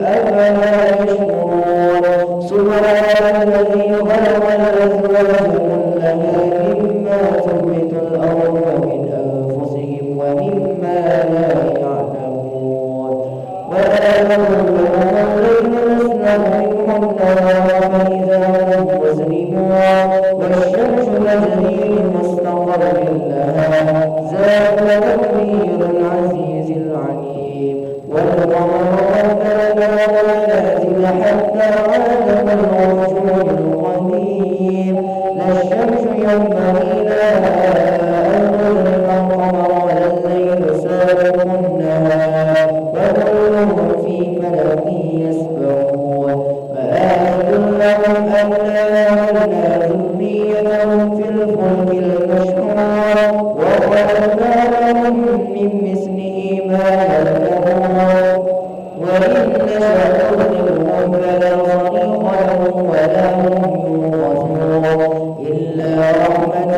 أفلا يشكرون سبحان الذي خلق الأزواج كلها مما تنبت الأرض ومن أنفسهم ومما لا يعلمون وآمنوا الليل نسلخ منه النهار فإذا هم مسلمون والشمس تجري لمستقر لها ذلك تقدير العزيز العليم والقمر قدرناه حتى عاد كالعرجون القديم لا الشمس ينبغي لها أن تدرك القمر ولا الليل سابق النهار وكلهم في فلك يسبحون وآية لهم أنا حملنا ذريتهم في الفلك المشحون وخلقنا لهم من مثله ما يركبون وإن نشأ نغرقهم فلا صريخ لهم ولا هم ينقذون إلا رحمة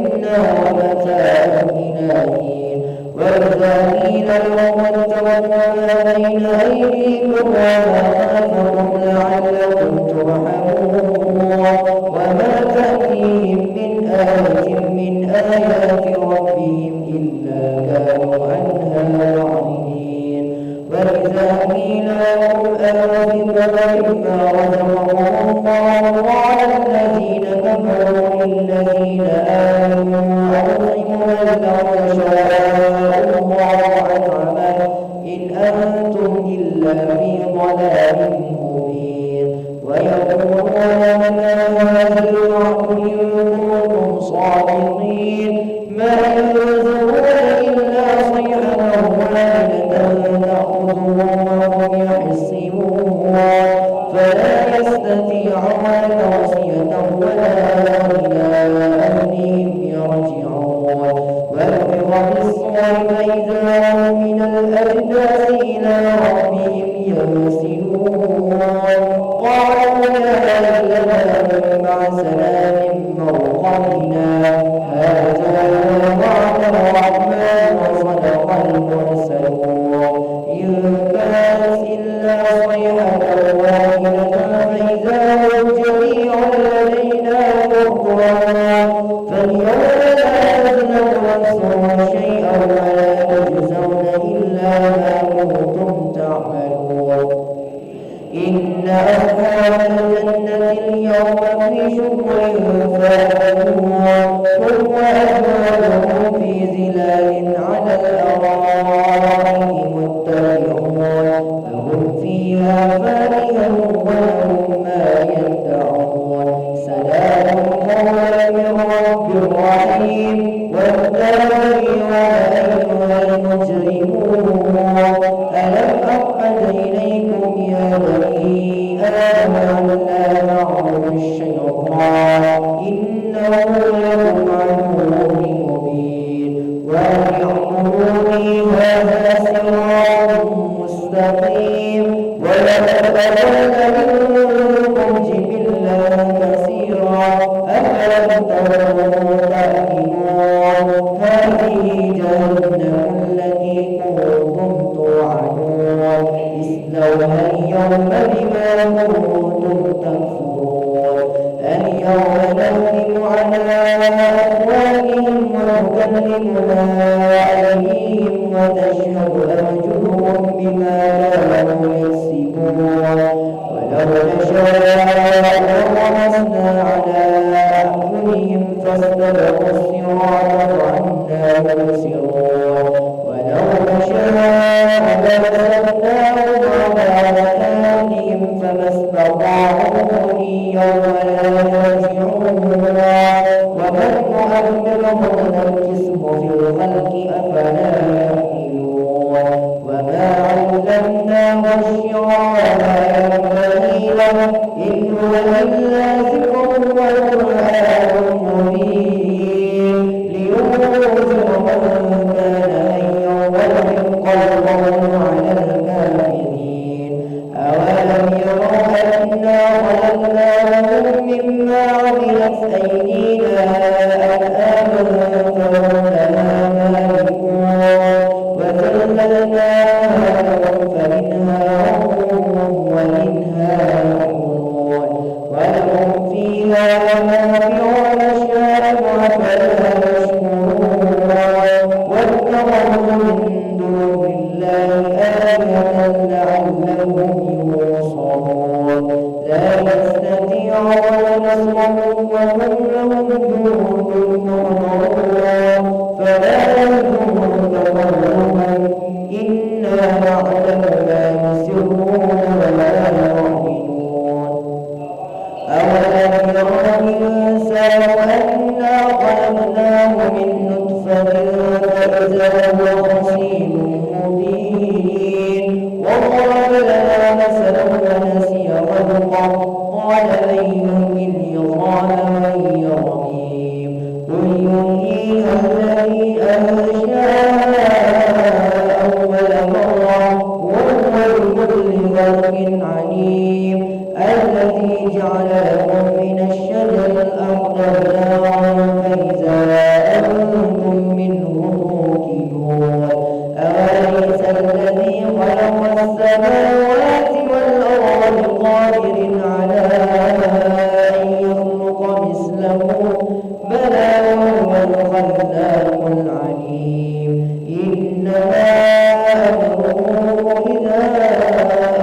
منا ومتاعا إلى حين وإذا قيل لهم اتقوا ما بين أيديكم وما خلفكم لعلكم ترحمون وما تأتيهم من آية من آيات ربهم إلا كانوا عنها معرضين وإذا قيل لهم آمنوا مما رزقهم الله قال الذين كفروا للذين آمنوا أطعموا الأرض شاء الله أطعمه إن أنتم إلا في ضلال مبين ويقولون متى هذا الوعد إن كنتم صادقين ما ينظرون إلا صيحة واحدة تأخذهم وهم يحسبون فلا يستطيعون توصية ولا إلى أهلهم يرجعون ونفخ في الصور فإذا هم من الأجداث إلى ربهم ينسلون قالوا يا ليتنا نتبع سلام مرقدنا هذا وعد الرحمن وصدق المرسلون إن كانت إلا صيحة واحدة فإذا هم جميع لدينا محضرون فاليوم لا تظلم نفس شيئا ولا تجزون إلا ما كنتم تعملون إن أصحاب الجنة اليوم في شكر فاكهون هم وأزواجهم في ظلال على الأرائك متكئون لهم فيها فاكهة ولهم ما يدعون سلام قولا من رب رحيم والتاليون أيها المجرمون ألم أعهد إليكم يا بني آدم ألا تعبدوا الشيطان إنه لكم عدو مبين وأن اعبدوني هذا صراط مستقيم ولقد أضل منكم جبلا كثيرا أفلم تكونوا تعقلون هذه جهنم التي كنتم توعدون اصلوها اليوم بما كنتم تكفرون اليوم نختم على أفواههم وتكلمنا أيديهم وتشهد أرجلهم بما كانوا يكسبون ولو نشاء لطمسنا على أعينهم فاستبقوا الصراط وأنا يبصرون ولو نشاء لمسكناهم على مكانهم فما استطاعوا مضيا ولا يرجعون ومن نؤمره ننكسه في الخلق أفلا يعقلون وما علمناه الشعر ما ينبغي له إن هو إلا ذكر وقرآن مبين لينذر من كان حيا ويحق القول على الكافرين أولم يروا أنا خلقناهم مما عملت أيدينا أنعاما فهم لها مالكون وذللناها لهم فمنها هم هم ينصرون لا يستطيعون نصرهم وهم لهم جند محضرون فلا يحزنك قولهم إنا نعلم ما يسرون وما يعلنون أولم ير الإنسان أنا خلقناه من نطفة فإذا هو خصيم مبين وضرب لنا مثلا ونسي خلقه قال من يحيي العظام وهي رميم قل يحييها الذي أنشأها أول مرة وهو بكل خلق عليم الذي جعل لكم من الشجر الأخضر نارا فإذا أنتم منه توقدون أوليس الذي خلق السماوات والأرض بقادر على أن يخلق مثلهم بلى وهو الخلاق العليم إنما أمره إذا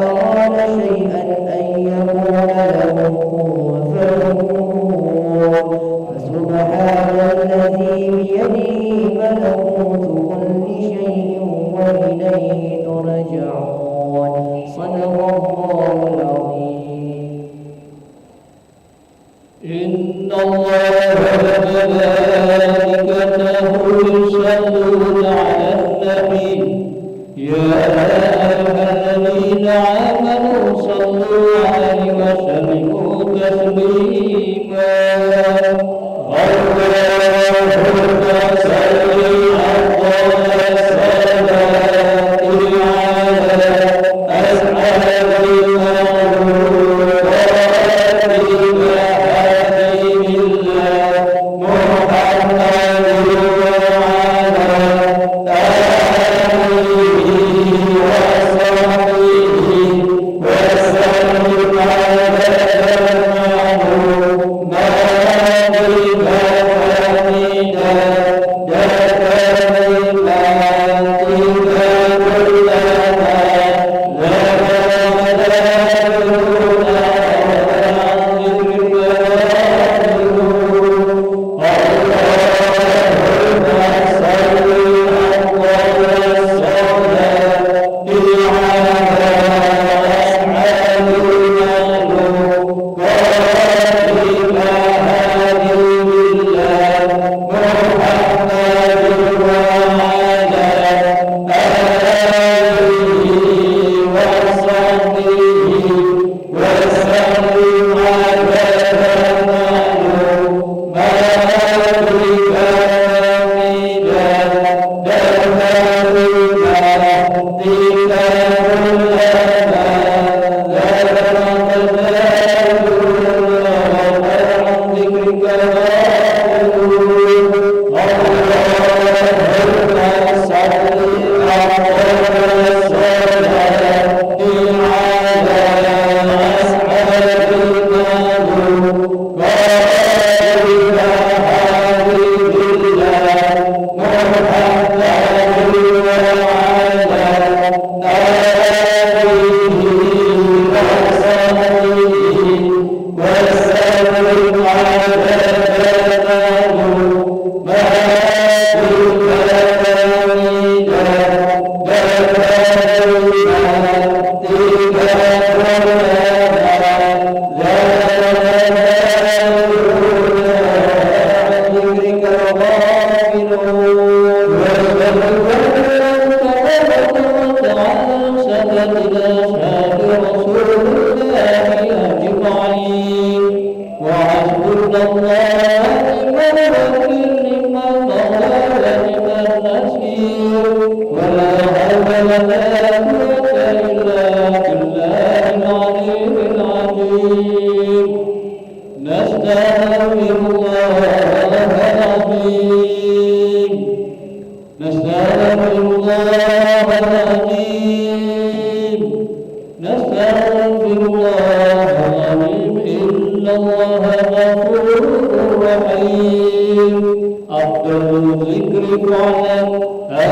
أراد شيئا أن يكون له كن فيكون فسبحان الذي بيده ملكوت كل شيء وإليه ترجعون صدق الله العظيم. إن الله وملائكته يصلون على النبي يا أيها الذين آمنوا صلوا عليه وسلموا تسليما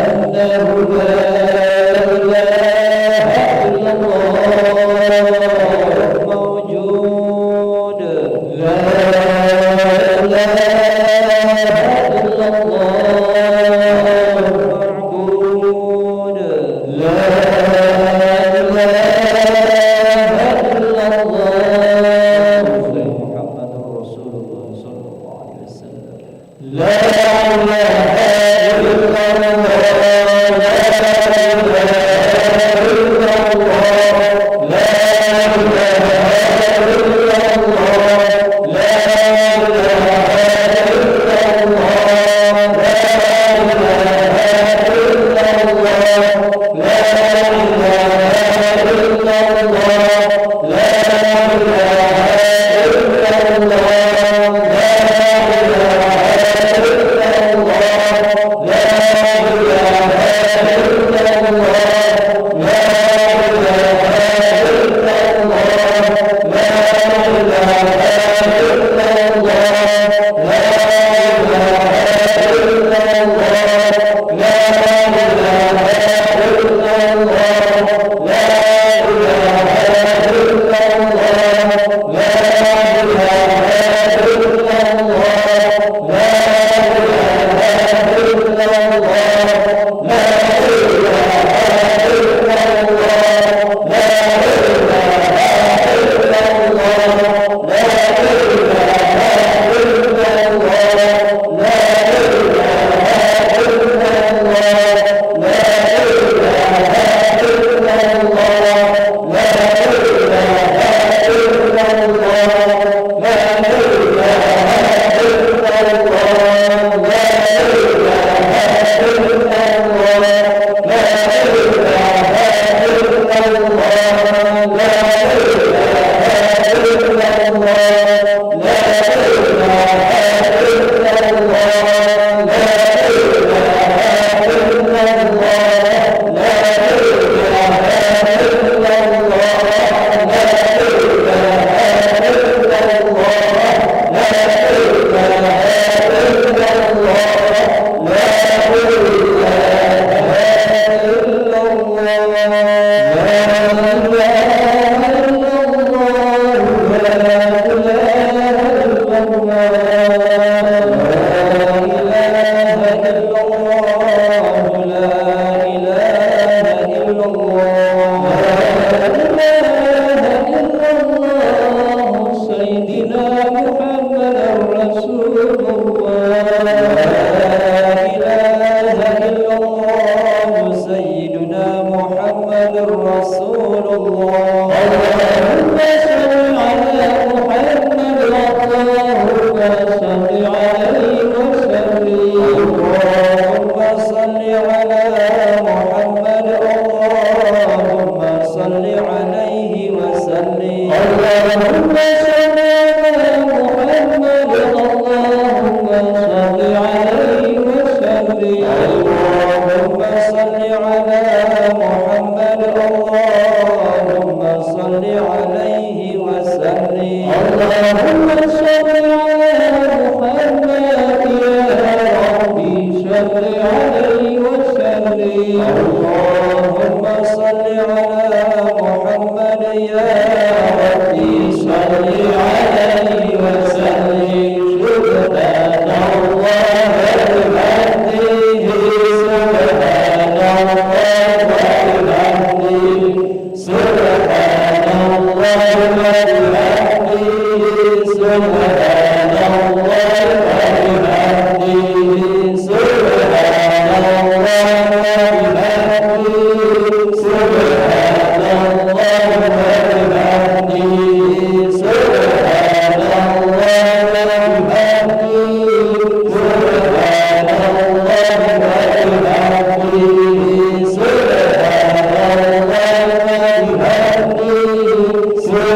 أنه لا إله إلا الله موجود لا إله إلا الله معبود لا إله إلا الله محمد رسول الله صلى الله عليه وسلم لا إله إلا الله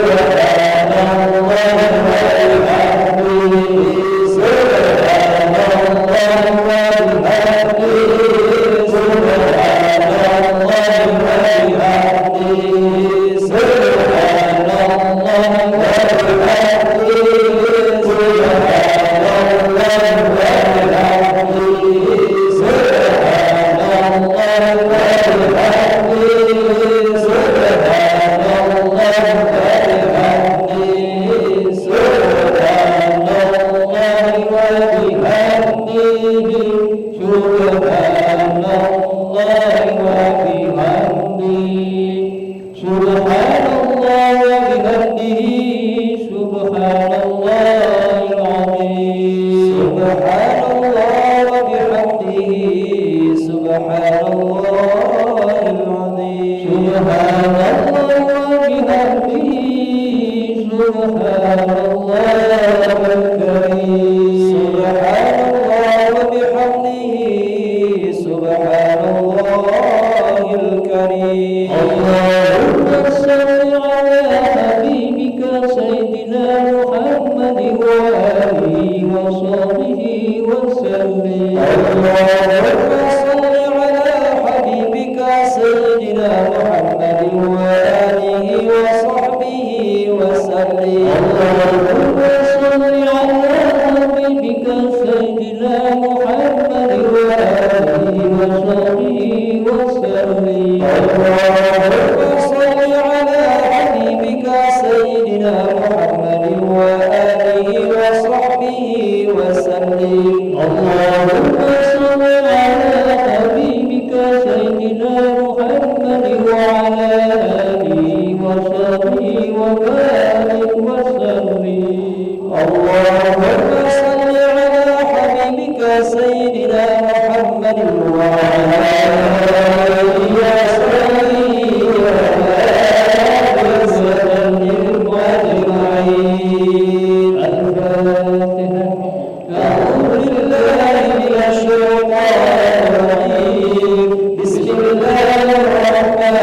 Subhanallah سبحان الله الكريم سبحان الله وبحمده سبحان الله الكريم اللهم صل على حبيبك سيدنا محمد وآله وصحبه وسلم اللهم صل على حبيبك سيدنا محمد وآله وصحبه وسلم اللهم صل على حبيبك سيدنا محمد وآله وصحبه وسلم اللهم صل على حبيبك سيدنا محمد وآله وصحبه وسلم اللهم صل على حبيبك سيدنا محمد وعلى آله وصحبه وبارك وسلم اللهم صل على حبيبك سيدنا محمد وعلى آله وصحبه وبارك وسلم أجمعين. الفاتحة. أعوذ بالله من الشيطان الرجيم. بسم الله الرحمن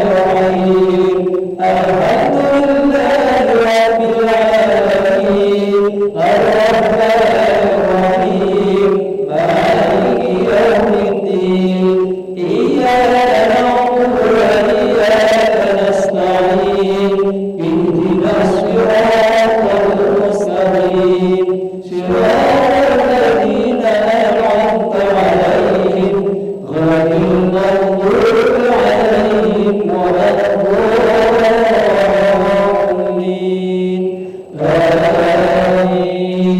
الرحيم. الحمد لله رب العالمين الرحمن الرحيم مالك يوم الدين إياك نعبد وإياك نستعين اهدنا الصراط المستقيم صراط الذين أنعمت عليهم غير المغضوب عليهم ولا الضالين آمين.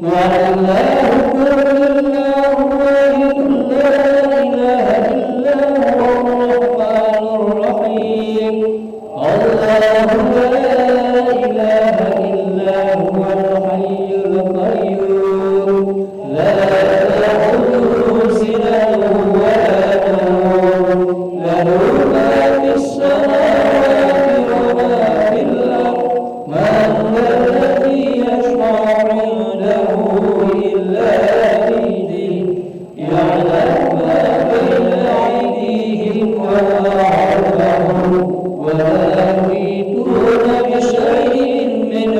والله أكبر الله واحد لا إله إلا هو الرحمن الرحيم الله لا إله إلا هو الحي القيوم لا تأخذه سنة ولا نوم له ما في السماوات وما في الأرض من ذا الذي يشفع عنده إلا بإذنه يعلم ما بين أيديهم وما خلفهم ولا يحيطون بشيء من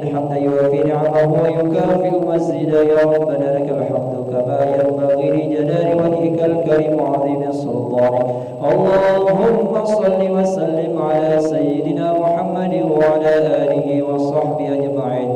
الحمد يوافي نعمه ويكافئ مزيدا. يا ربنا لك الحمد كما ينبغي لجلال وجهك الكريم وعظيم سلطانك. اللهم صل وسلم على سيدنا محمد وعلى آله وصحبه أجمعين.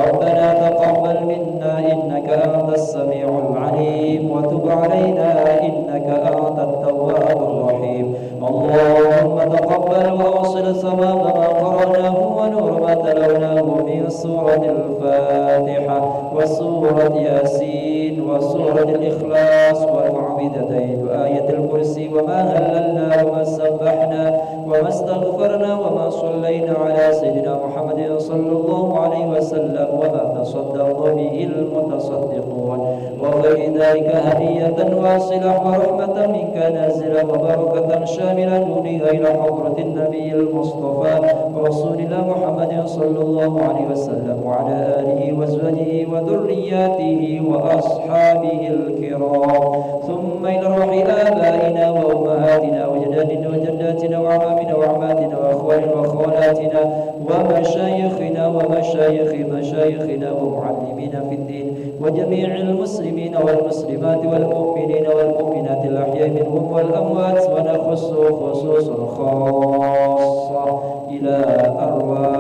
ربنا تقبل منا إنك أنت السميع العليم وتب علينا إنك أنت التواب الرحيم. اللهم تقبل وأوصل ثواب ما قرأناه ونور ما تلوناه من سورة الفاتحة وسورة ياسين وسورة الإخلاص والمعوذتين وآية الكرسي وما هللنا وما سبحنا وما استغفرنا وما صلينا على سيدنا محمد صلى الله عليه وسلم وما تصدق به المتصدقون وغير ذلك هدية واصلة ورحمة منك نازلة وبركة شاملة دونها إلى حضرة النبي المصطفى رسول الله محمد صلى الله عليه وسلم وعلى آله وأزواجه وذرياته وأصحابه الكرام ثم إلى روح آبائنا وأمهاتنا وجدادنا وجداتنا وعمامنا وعماتنا وأخواننا وأخواتنا ومشايخنا ومشايخ مشايخنا ومعلمينا في الدين وجميع المسلمين والمسلمات والمؤمنين والمؤمنات الأحياء منهم والأموات ونخص خصوصا خاصة إلى أرواح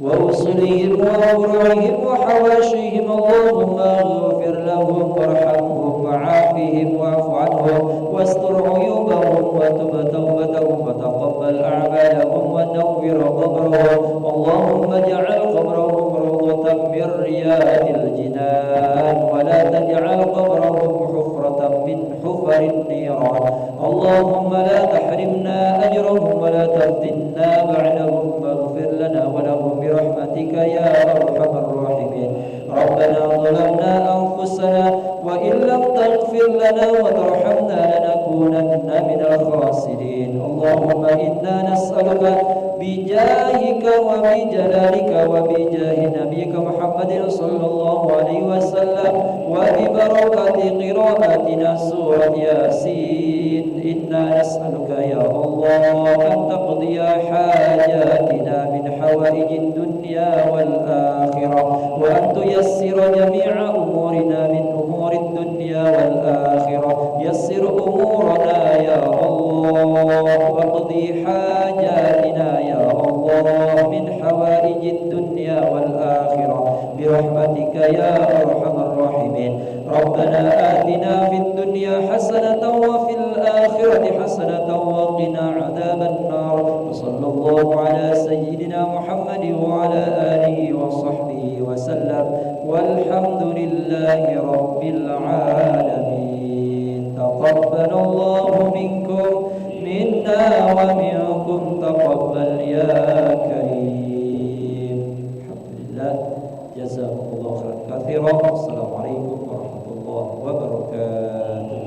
ورسلهم وفروعهم وحواشيهم. اللهم اغفر لهم وارحمهم وعافهم واعف عنهم واستر عيوبهم وتب توبتهم وتقبل أعمالهم ونور قبرهم. اللهم اجعل قبرهم روضة من رياض الجنان ولا تجعل قبرهم حفرة من حفر النيران. اللهم لا تحرمنا أجرهم ولا تفتنا بعدهم واغفر لنا ولهم برحمتك يا أرحم الراحمين. ربنا ظلمنا أنفسنا وإن لم تغفر لنا وترحمنا لنكونن من الخاسرين. اللهم إنا نسألك بجاهك وبجلالك وبجاه نبيك محمد صلى الله عليه وسلم وببركة قراءتنا سورة ياسين إنا نسألك يا الله أن تقضي حاجاتنا من حوائج الدنيا والآخرة وأن تيسر جميع أمورنا من أمور الدنيا والآخرة. يسر أمورنا يا الله واقضي حاجاتنا يا الله من حوائج الدنيا والآخرة برحمتك يا أرحم الراحمين. ربنا آتنا في الدنيا حسنة وفي الآخرة حسنة وقنا عذاب النار. وصلى الله على سيدنا محمد وعلى آله وصحبه وسلم والحمد لله رب العالمين. تقبل الله منكم منا ومنكم تقبل يا كريم. الحمد لله جزاكم الله خيرا كثيرا. السلام عليكم ورحمة الله وبركاته.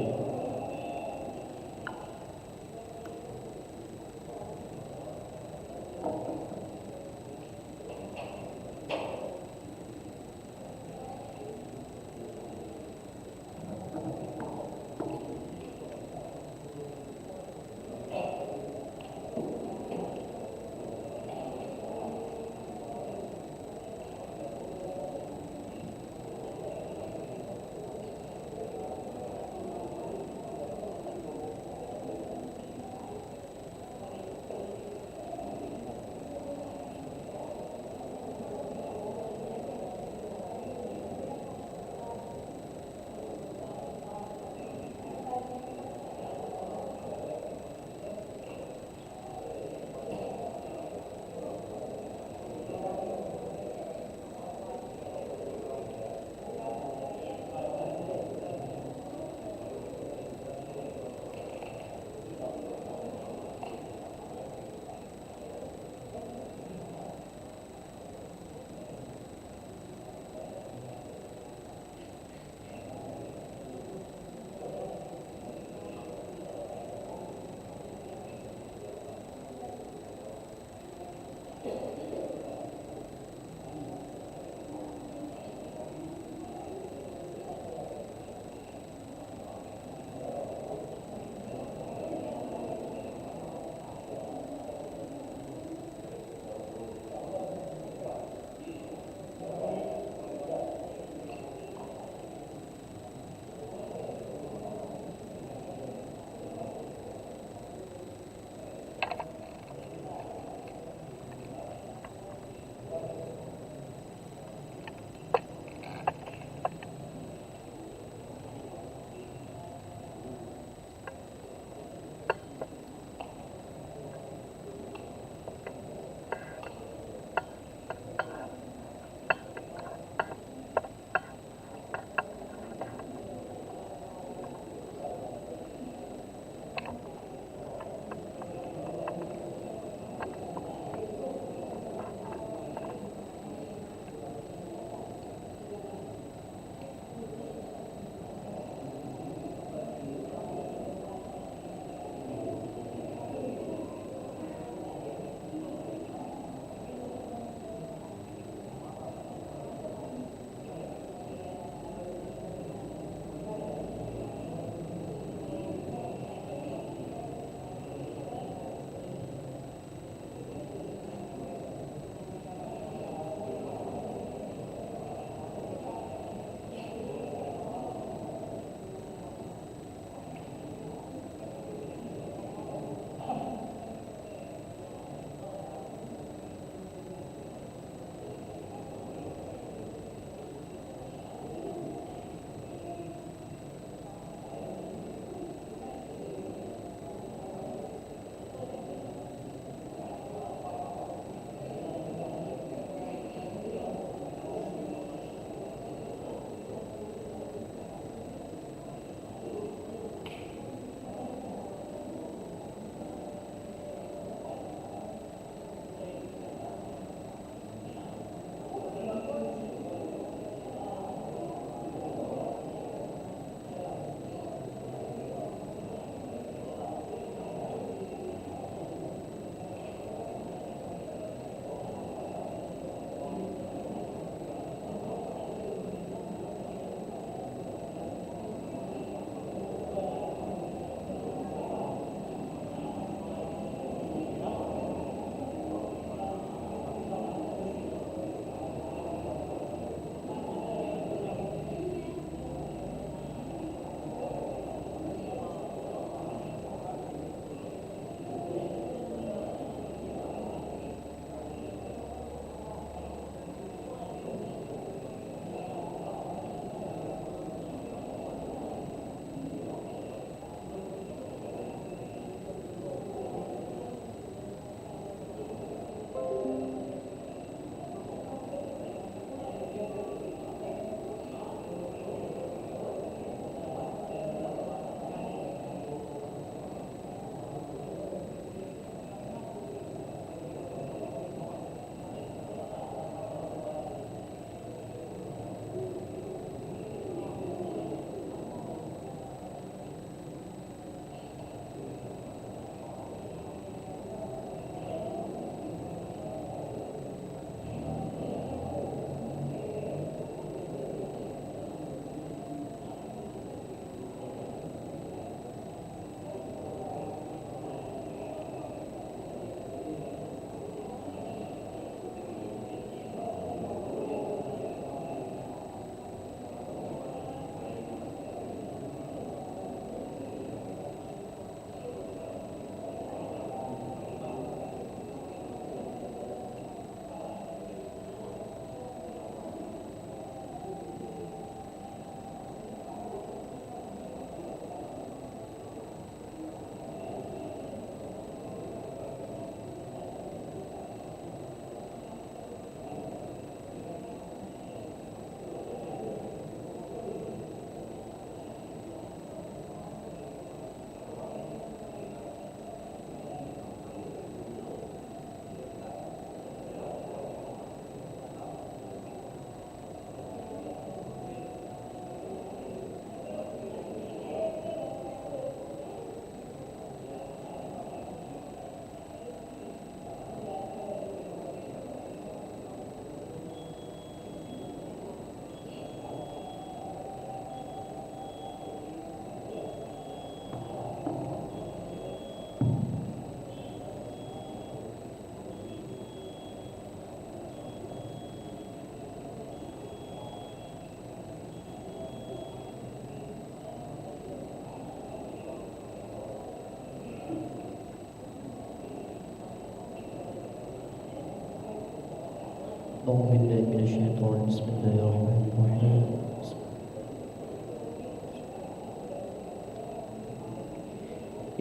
أعوذ بالله من الشيطان بسم الله الرحمن الرحيم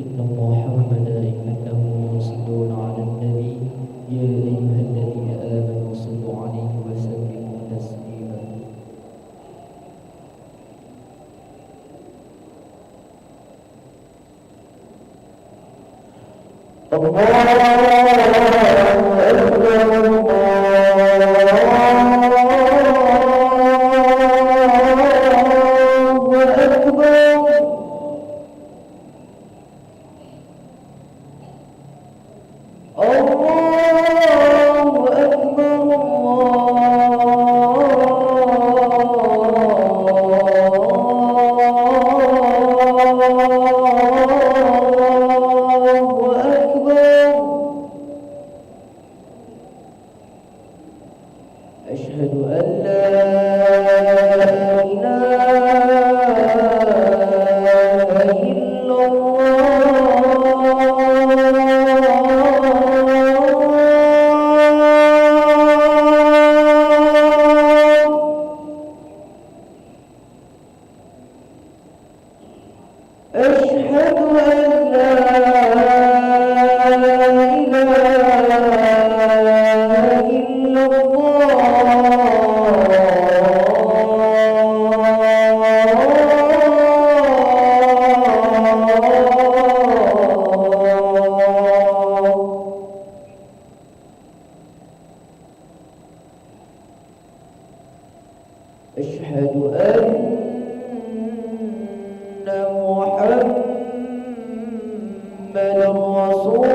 إن الله وملائكته يصلون على النبي يا أيها الذين آمنوا صلوا عليه وسلموا تسليما أشهد أن لا إله إلا أشهد أن محمدا رسول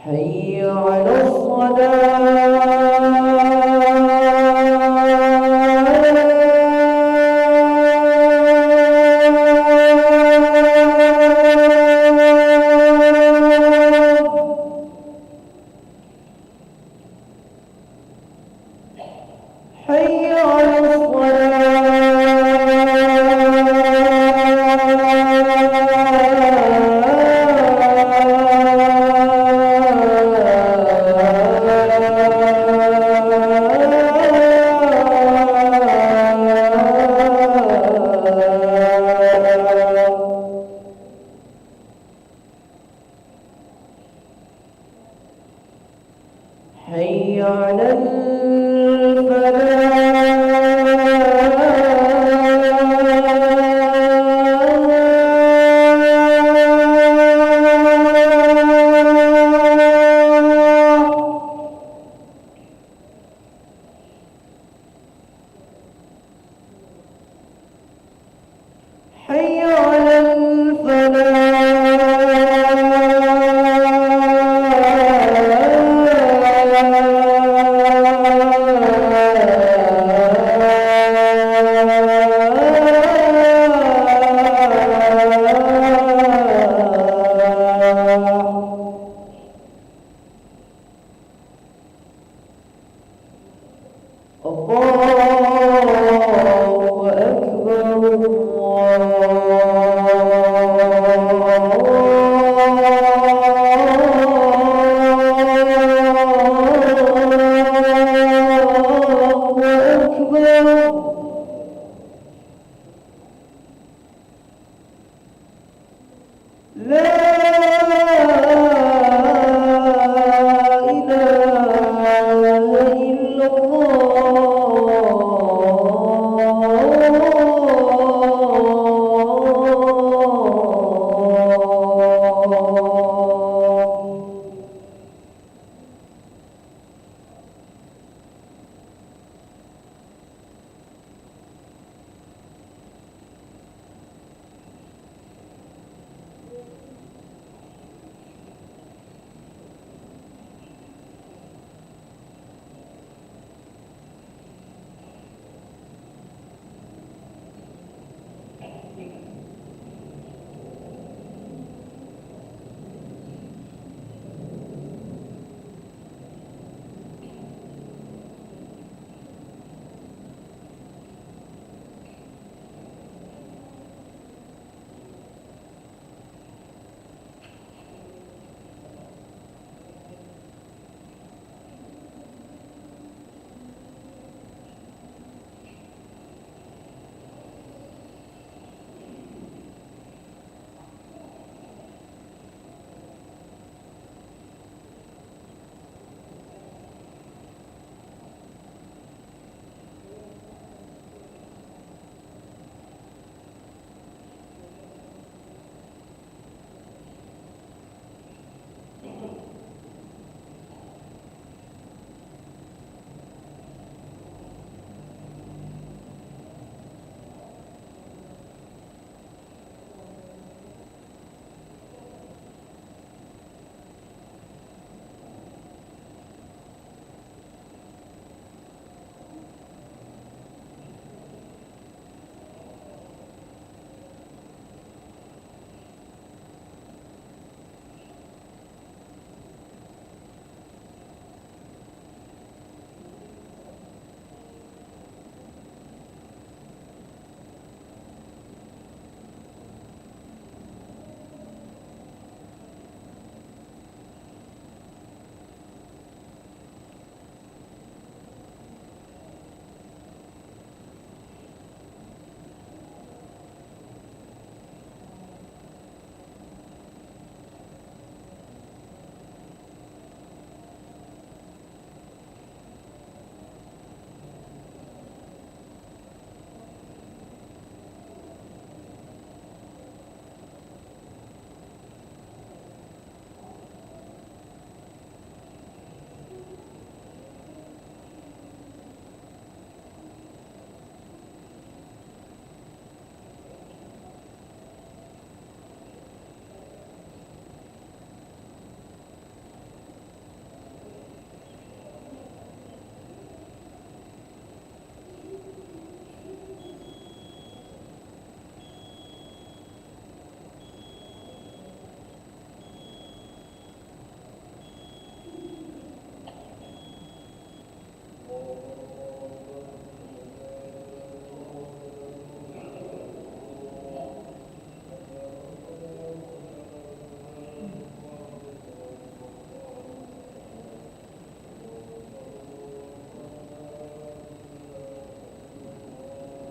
حي على حي على الله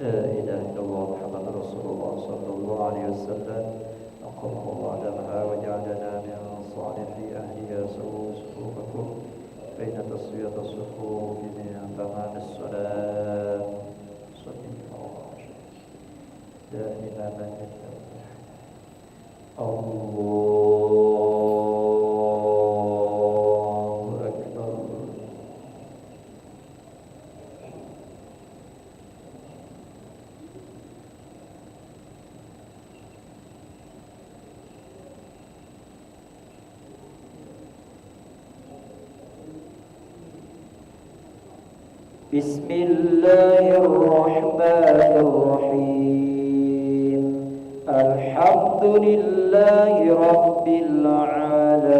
لا إله إلا الله محمد رسول الله صلى الله عليه وسلم أقره الله دمها وجعلنا من صالح أهلها سووا صفوفكم فإن تصفية الصفوف من تمام الصلاة صلى الله عليه وسلم دائما من الله أكبر. بسم الله الرحمن الرحيم الحمد لله رب العالمين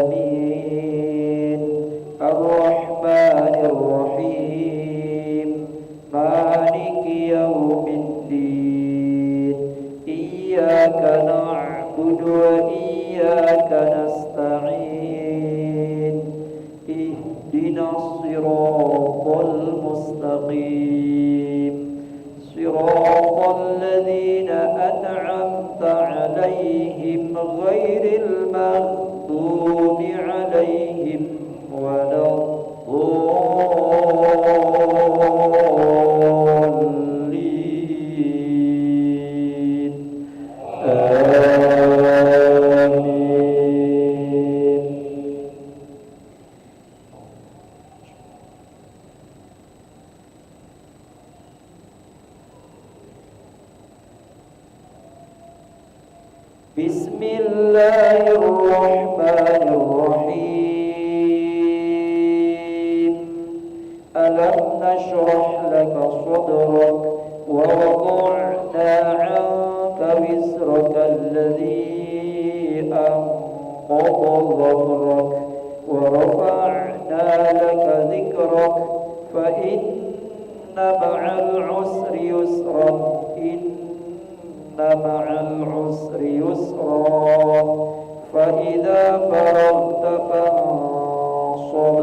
الرحمن الرحيم مالك يوم الدين إياك نعبد وإياك نستعين اهدنا الصراط المستقيم صراط الذين أنعمت عليهم غير المغضوب عليهم ولا الضالين آمين. بسم الله الرحمن الرحيم ألم نشرح لك صدرك ووضعنا عنك وزرك الذي أنقض ظهرك ورفعنا لك ذكرك فإن مع العسر يسرا مع العسر يسرا فإذا فرغت فانصب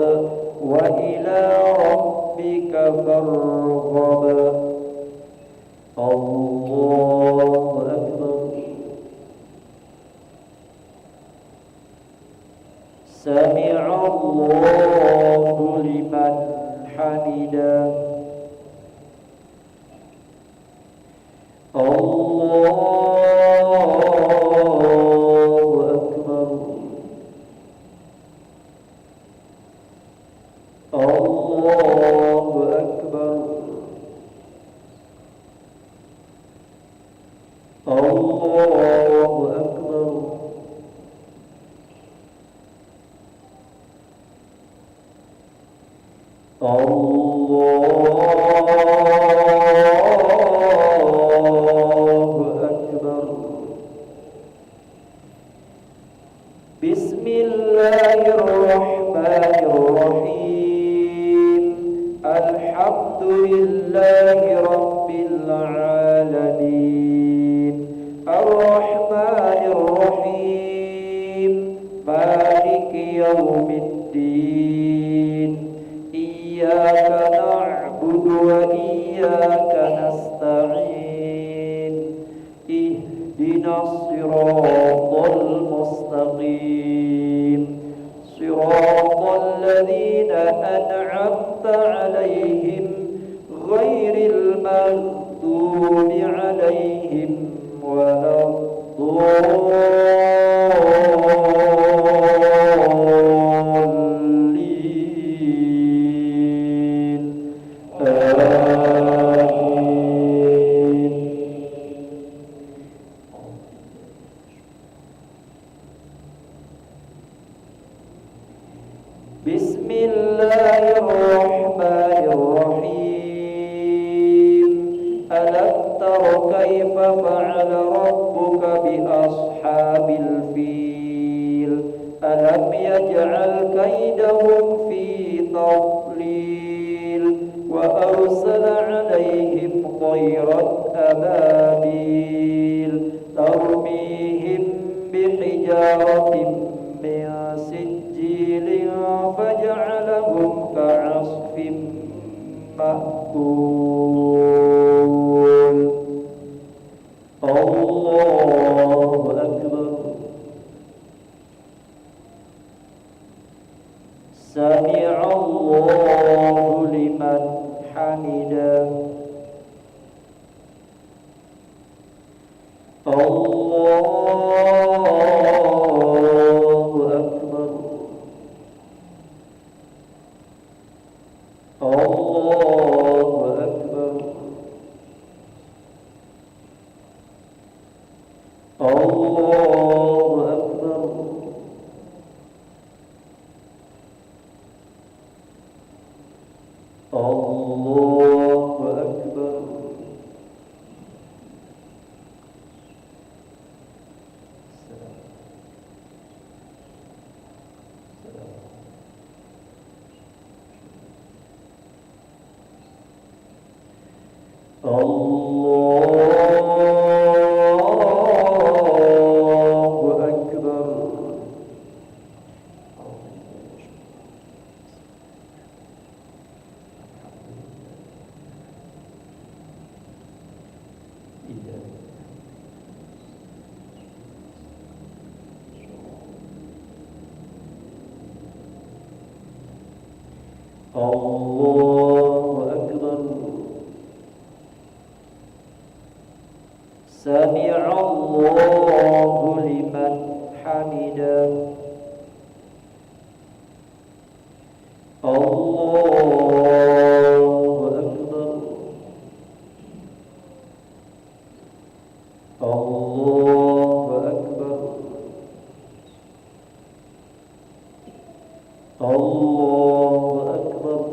وإلى ربك فارغب. الله أكبر. سمع الله لمن حمده. الله أكبر. الله أكبر. الله أكبر. بسم الله الرحمن الرحيم الحمد لله رب العالمين الرحمن الرحيم مالك يوم الدين إياك نعبد وإياك نستعين اهدنا الصراط المستقيم صراط الذين أنعمت عليهم غير المغضوب عليهم ولا الضالين آمين. بسم الله الرحمن الرحيم ألم تر كيف فعل ربك بأصحاب الفيل ألم يجعل كيدهم في تضليل وأرسل عليهم طيرا أبابيل ترميهم بحجارة من سجيل فجعلهم كعصف مأكول. الله لمن حمده الله أكبر الله أكبر الله أكبر الله أكبر الله أكبر الله أكبر سمع الله لمن حمده الله أكبر الله أكبر الله أكبر الله أكبر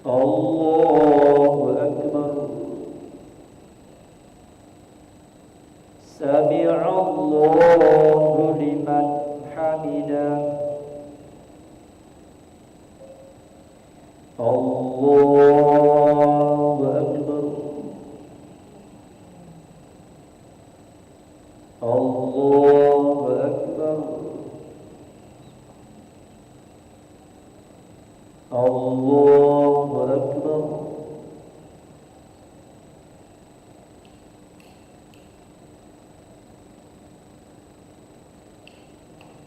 الله أكبر سمع الله لمن حمده الله أكبر الله أكبر الله أكبر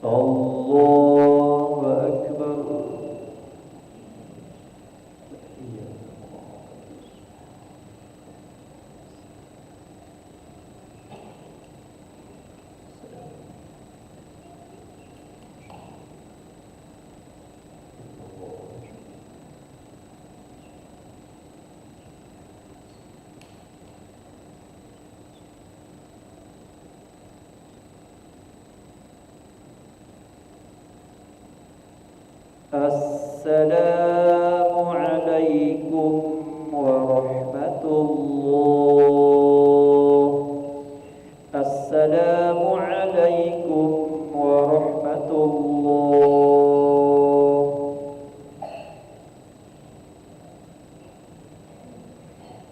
الله أكبر السلام عليكم ورحمة الله السلام عليكم ورحمة الله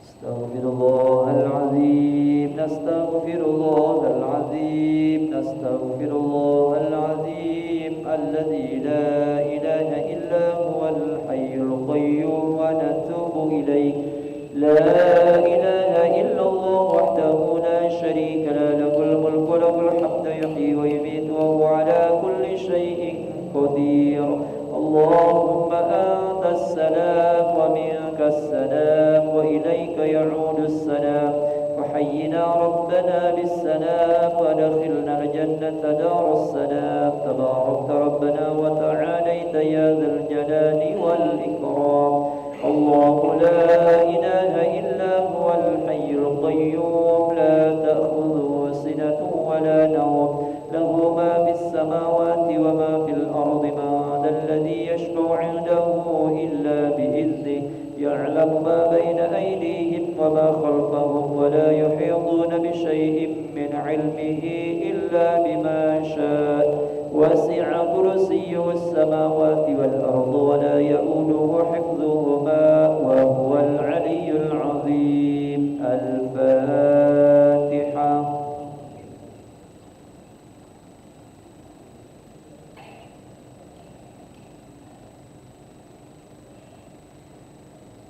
استغفر الله العظيم نستغفر الله العظيم نستغفر الله العظيم الذي لا إله إلا هو الحي القيوم ونتوب إليه لا إله إلا الله وحده لا شريك له له الملك وله الحمد يحيي ويميت وهو على كل شيء قدير اللهم أنت السلام ومنك السلام وإليك يعود السلام وحينا ربنا بالسلام ودخلنا الجنة دار السلام تباركت ربنا وتعاليت يا ذا الجلال والإكرام الله لا إله إلا هو الحي القيوم لا تأخذه سنة ولا نوم له ما في السماوات وما في الأرض من ذا الذي يشفع عنده إلا بإذنه يعلم ما بين أيديهم وما خلفهم ولا يحيطون بشيء من علمه إلا بما شاء وسع كرسيه السماوات والأرض ولا يؤوده حفظهما وهو العلي العظيم. الفاتحة.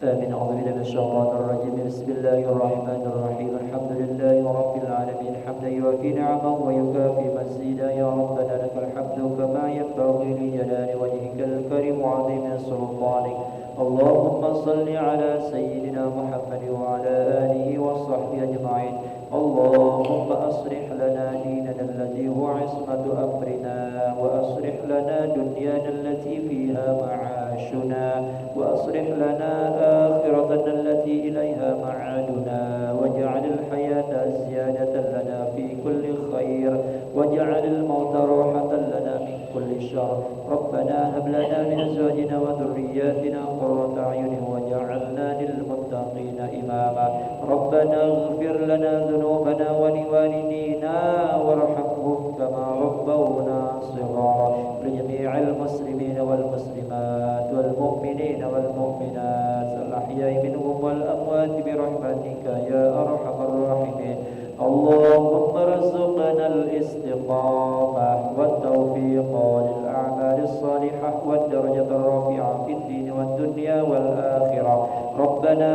آمين. أعوذ بالله من الشيطان الرجيم. بسم الله الرحمن الرحيم. الحمد لله رب العالمين حمدا يوافي نعمه ويكافي مزيدا. يا ربنا لك الحمد كما ينبغي لجلال وجهك الكريم وعظيم سلطانك. اللهم صل على سيدنا محمد وعلى آله وصحبه أجمعين. اللهم أصلح لنا ديننا الذي هو عصمة أمرنا، وأصلح لنا دنيانا التي فيها معاشنا، وأصلح لنا آخرتنا التي إليها معادنا، واجعل الحياة زيادة لنا في كل خير، واجعل الموت راحة لنا من كل شر. ربنا هب لنا من أزواجنا وذرياتنا قرة أعين واجعلنا للمتقين إماما. ربنا اغفر لنا ذنوبنا ولوالدينا وارحمهم كما ربونا صغارا. لجميع المسلمين والمسلمات والمؤمنين والمؤمنات الأحياء منهم والأموات برحمتك يا أرحم الراحمين. اللهم ارزقنا الاستقامة والتوفيق للأعمال الصالحة والدرجة الرفيعة في الدين والدنيا والآخرة. ربنا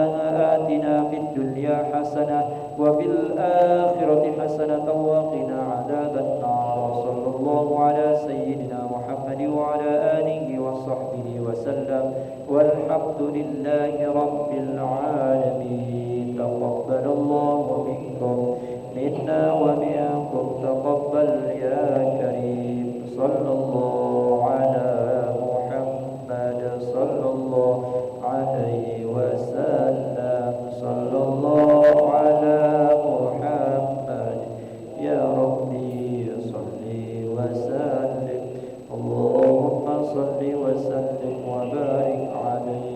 آتنا في الدنيا حسنة وفي الآخرة حسنة وقنا عذاب النار. صلى الله على سيدنا محمد وعلى آله وصحبه وسلم، والحمد لله رب العالمين. تقبل الله منكم منا ومنكم تقبل يا كريم. صلى الله على محمد صلى الله عليه وسلم. صلى الله على محمد يا ربي صل وسلم. اللهم صل وسلم وبارك عليه.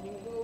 Minggu